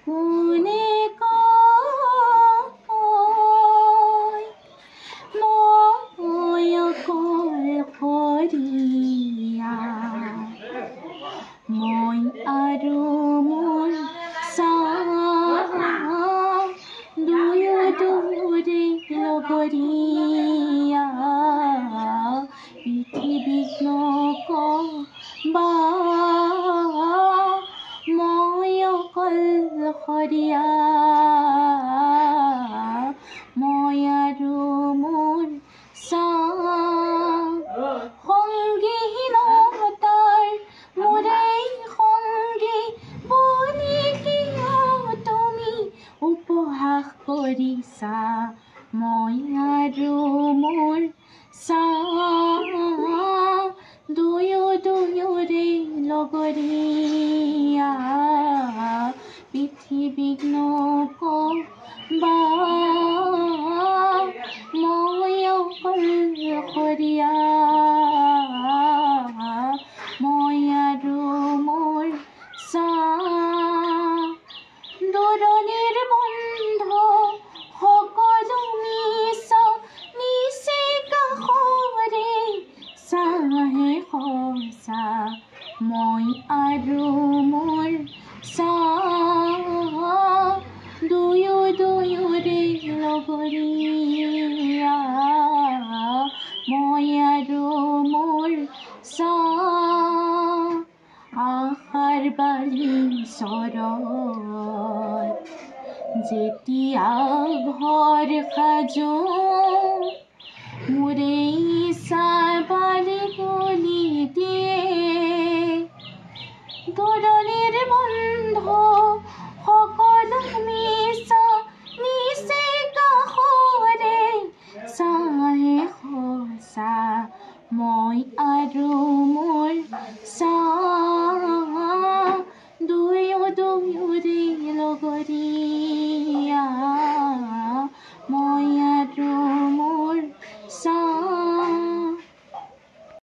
কোনে কয় মই অকলশৰীয়া মই আৰু মোৰ চাম দুয়ো দুৰে লগৰীয়া পৃথিৱীক নকবা মই অকলশৰীয়া মই আৰু মোৰ চাম সংগীহীনতাৰ মোৰেই সংগী বুলি কিয় তুমি উপহাস কৰিছা মই আৰু মোৰ চাম দুয়ো দুয়োৰে লগৰীয়া পৃথিৱীক নকবা মই অকলশৰীয়া মই আৰু মোৰ চাম দূৰণিৰ বন্ধু সকলো মিছা নিচে কাষৰে চাহে সঁচা মই আৰু মোৰ চাম দুয়ো দুয়োৰে লগৰীয়া মই আৰু মোৰ চাম আশাৰ বালিচৰত যেতিয়া ঘৰ সাজো মোৰেই চাবালি গলি দিয়ে দূৰণিৰ বন্ধু